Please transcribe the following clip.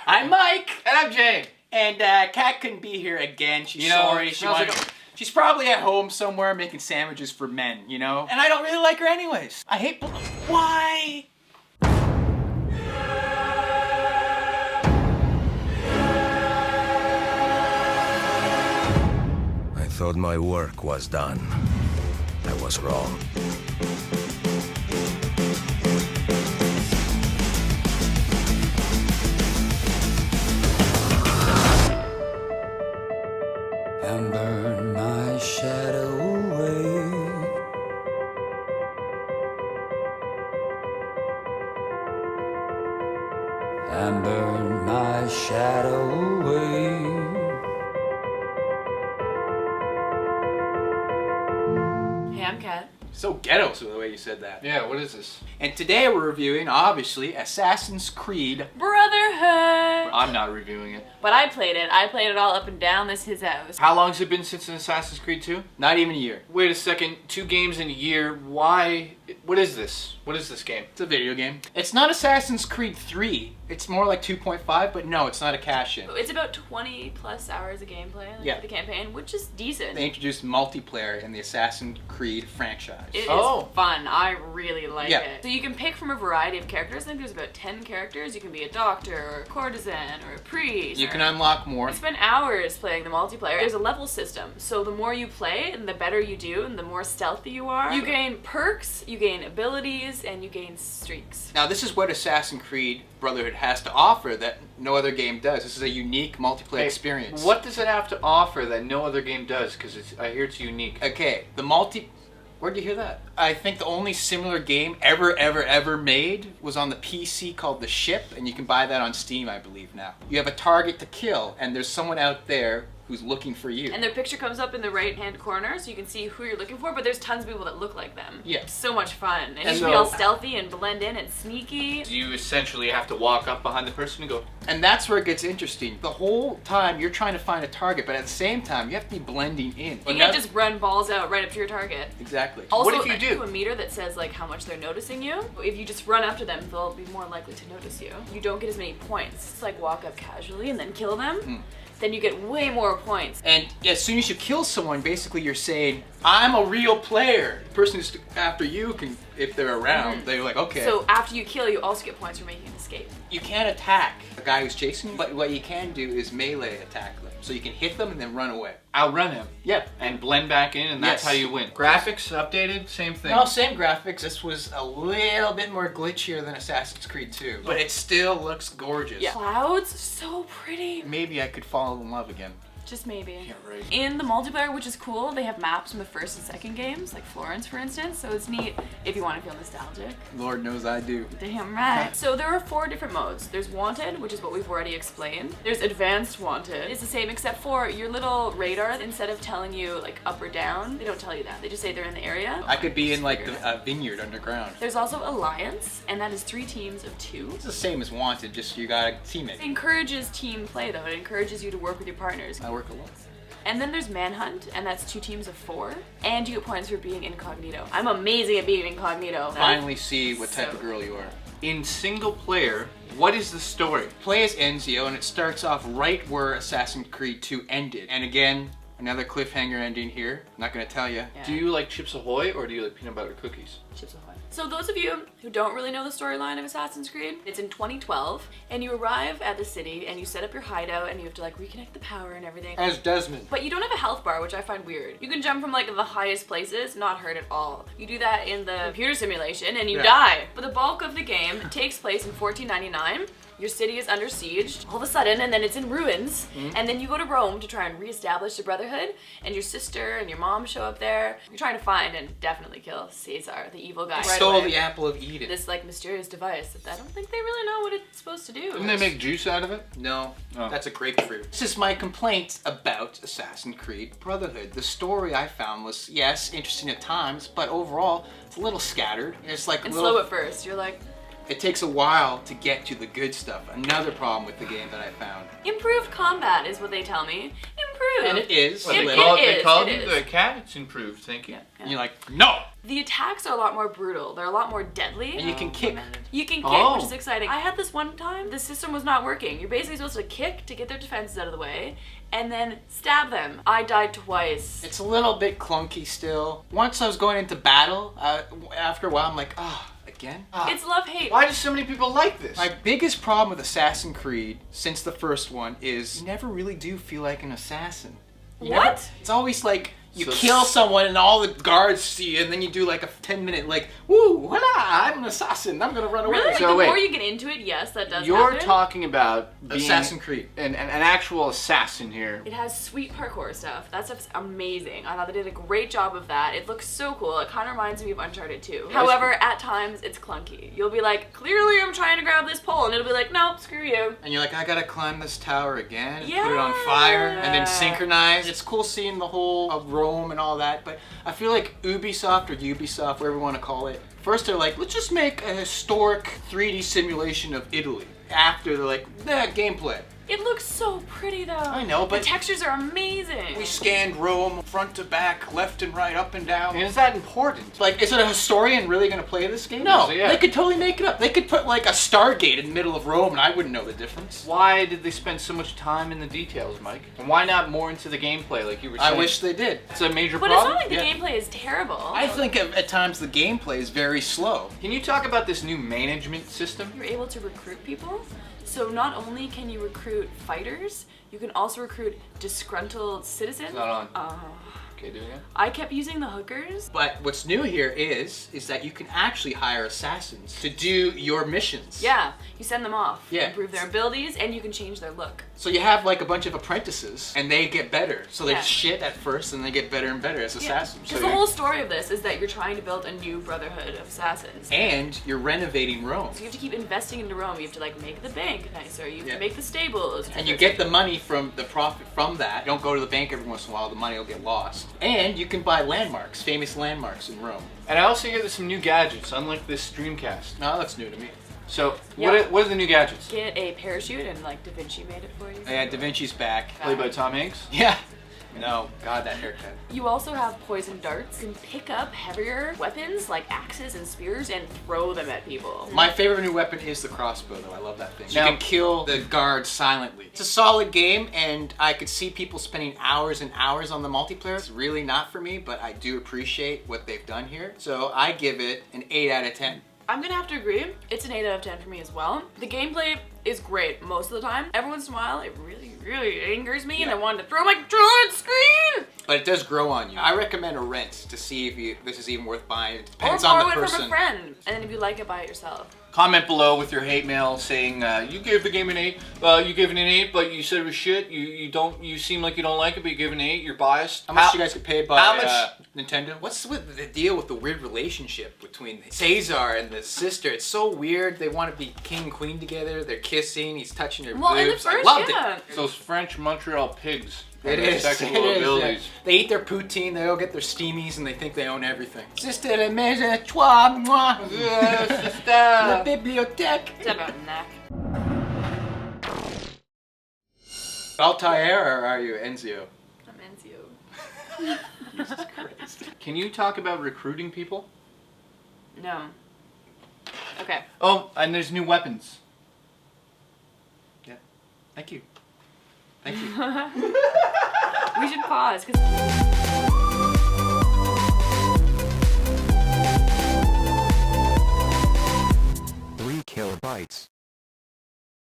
I'm Mike. And I'm Jay. And Kat couldn't be here again. She's sorry. She's probably at home somewhere making sandwiches for men, you know? And I don't really like her anyways. I hate... Why? I thought my work was done. I was wrong. And burn my shadow away. And burn my shadow away. Hey, I'm Kat. So ghetto, so the way you said that. Yeah, what is this? And today we're reviewing, obviously, Assassin's Creed. Brotherhood! I'm not reviewing it. But I played it. I played it all up and down. This is his house. How long has it been since an Assassin's Creed 2? Not even a year. Wait a second, 2 games in a year, why? What is this? What is this game? It's a video game. It's not Assassin's Creed 3. It's more like 2.5, but no, it's not a cash-in. It's about 20 plus hours of gameplay Yeah. for the campaign, which is decent. They introduced multiplayer in the Assassin's Creed franchise. It is Oh. fun. I really like Yeah. it. So you can pick from a variety of characters. I think there's about 10 characters. You can be a doctor or a courtesan or a priest. You can unlock more. I spent hours playing the multiplayer. There's a level system, so the more you play and the better you do and the more stealthy you are, you gain perks, you gain abilities, and you gain streaks. Now this is what Assassin's Creed Brotherhood has to offer that no other game does. This is a unique multiplayer Hey, experience. What does it have to offer that no other game does? Because I hear it's unique. Okay, where'd you hear that? I think the only similar game ever made was on the PC called The Ship, and you can buy that on Steam, I believe now. You have a target to kill, and there's someone out there who's looking for you. And their picture comes up in the right-hand corner, so you can see who you're looking for, but there's tons of people that look like them. Yeah. So much fun. And you And can be all stealthy and blend in and sneaky. You essentially have to walk up behind the person and go, And that's where it gets interesting. The whole time you're trying to find a target, but at the same time you have to be blending in. You can't just run balls out right up to your target. Exactly. Also, What if you do? a meter that says like how much they're noticing you. If you just run up to them, they'll be more likely to notice you. You don't get as many points. It's like walk up casually and then kill them. Then you get way more points. And as soon as you kill someone, basically you're saying, I'm a real player. The person who's after you can, if they're around, they're like, okay. So after you kill, you also get points for making an escape. You can't attack the guy who's chasing you, but what you can do is melee attack them. So you can hit them and then run away. outrun him. Yeah. And blend back in, and that's Yes. how you win. Graphics updated, same thing. No, same graphics. This was a little bit more glitchier than Assassin's Creed 2. But it still looks gorgeous. Yeah. Clouds, so pretty. Maybe I could fall in love again. Just maybe. Yeah, right. In the multiplayer, which is cool, they have maps from the first and second games, like Florence, for instance, so it's neat if you want to feel nostalgic. Lord knows I do. Damn right. So there are 4 different modes. There's Wanted, which is what we've already explained. There's Advanced Wanted. It's the same except for your little radar, instead of telling you like up or down, they don't tell you that. They just say they're in the area. I could be in like a vineyard underground. There's also Alliance, and that is 3 teams of 2. It's the same as Wanted, just you got a It teammate. encourages team play though. It encourages you to work with your partners. I work alone. And then there's Manhunt, and that's 2 teams of 4. And you get points for being incognito. I'm amazing at being incognito. Finally see what type So- of girl you are. In single player, what is the story? Play as Ezio, and it starts off right where Assassin's Creed 2 ended. And again, another cliffhanger ending here. I'm not gonna tell you. Yeah. Do you like Chips Ahoy or do you like peanut butter cookies? Chips Ahoy. So those of you who don't really know the storyline of Assassin's Creed, it's in 2012, and you arrive at the city and you set up your hideout and you have to like reconnect the power and everything. As Desmond. But you don't have a health bar, which I find weird. You can jump from like the highest places, not hurt at all. You do that in the computer simulation and you die. But the bulk of the game takes place in 1499. Your city is under siege all of a sudden, and then it's in ruins. And then you go to Rome to try and reestablish the Brotherhood, and your sister and your mom show up there. You're trying to find and definitely kill Caesar, the evil guy. Stole away. the apple of Eden. This like mysterious device that I don't think they really know what it's supposed to do. Didn't they make juice out of it? No, Oh. that's a grapefruit. This is my complaint about Assassin's Creed Brotherhood. The story I found was, yes, interesting at times, but overall, it's a little scattered. It's like And little, slow at first. You're like, it takes a while to get to the good stuff. Another problem with the game that I found. improved combat is what they tell me. improved. And it is. It- a it little. They is, called it the is. cat. It's improved. Thank you. And you're like, no! The attacks are a lot more brutal. They're a lot more deadly. And you can kick. You can kick, Oh. which is exciting. I had this one time, the system was not working. You're basically supposed to kick to get their defenses out of the way, and then stab them. I died twice. It's a little bit clunky still. Once I was going into battle, after a while I'm like, again? It's love-hate. Why do so many people like this? My biggest problem with Assassin's Creed, since the first one, is you never really do feel like an assassin. You What? never- it's always like you So- kill someone and all the guards see you, and then you do like a 10-minute like, woo, voila, I'm an assassin, I'm gonna run away. Really? So the wait. more you get into it, yes, that does You're happen. talking about being Assassin's Creed. an actual assassin here. It has sweet parkour stuff. That stuff's amazing. I thought they did a great job of that. It looks so cool. It kind of reminds me of Uncharted 2. However, at times it's clunky. You'll be like, clearly I'm trying to grab this pole, and it'll be like, no, screw you. And you're like, I gotta climb this tower again, and Yeah. put it on fire, and then synchronize. It's cool seeing the whole of Rome and all that, but I feel like Ubisoft or Ubisoft, whatever you want to call it, first they're like, let's just make a historic 3D simulation of Italy. After they're like, gameplay. It looks so pretty though. I know, but the textures are amazing. we scanned Rome front to back, left and right, up and down. Is that important? Like, is it a historian really gonna play this game? No, Yeah. they could totally make it up. They could put like a Stargate in the middle of Rome and I wouldn't know the difference. Why did they spend so much time in the details, Mike? And why not more into the gameplay, like you were saying? I wish they did. It's a major But it's problem. not like the Yeah. gameplay is terrible. I think at times the gameplay is very slow. Can you talk about this new management system? You're able to recruit people. So not only can you recruit fighters, you can also recruit disgruntled citizens. Not on. Okay, do it again. I kept using the hookers. But what's new here is that you can actually hire assassins to do your missions. Yeah, you send them off. Yeah. Improve their abilities, and you can change their look. So you have like a bunch of apprentices, and they get better. So they're Yeah. shit at first, and they get better and better as assassins. Because So the whole story of this is that you're trying to build a new brotherhood of assassins. and you're renovating Rome. So you have to keep investing into Rome. You have to like make the bank nicer. You have Yeah. to make the stables. And you get the money from the profit from that. You don't go to the bank every once in a while, the money will get lost. And you can buy landmarks, famous landmarks in Rome. And I also hear there's some new gadgets, unlike this Dreamcast. No, that's new to me. So, Yeah. what are the new gadgets? Get a parachute, and like Da Vinci made it for you. Yeah, Da Vinci's back. Played by Tom Hanks? Yeah. No, God, that haircut. You also have poison darts. You can pick up heavier weapons like axes and spears and throw them at people. My favorite new weapon is the crossbow, though. I love that thing. Now- You can kill the guards silently. It's a solid game, and I could see people spending hours and hours on the multiplayer. It's really not for me, but I do appreciate what they've done here. So I give it an 8 out of 10. I'm gonna have to agree. It's an 8 out of 10 for me as well. The gameplay is great most of the time. Every once in a while, it really angers me, and I want to throw my controller at the screen. But it does grow on you. I recommend a rent to see if this is even worth buying. It Or depends on borrow the it from a person. friend, and then if you like it, buy it yourself. Comment below with your hate mail saying you gave the game an 8. You gave it an 8, but you said it was shit. You seem like you don't like it, but you give it an 8. You're biased. How much do you guys get paid by how much- Nintendo? What's with the deal with the weird relationship between Caesar and the sister? It's so weird. They want to be king and queen together. They're kissing. He's touching her Well, in the boobs. I first, loved yeah. it. Those French Montreal pigs. It and their is. sexual It is, abilities. yeah. They eat their poutine. They all get their steamies, and they think they own everything. Sister, mais toi, moi. La bibliothèque. It's about neck. Altair, or are you Ezio? I'm Ezio. Jesus Christ. Can you talk about recruiting people? No. Okay. Oh, and there's new weapons. Yeah. Thank you. Thank you. We should pause because.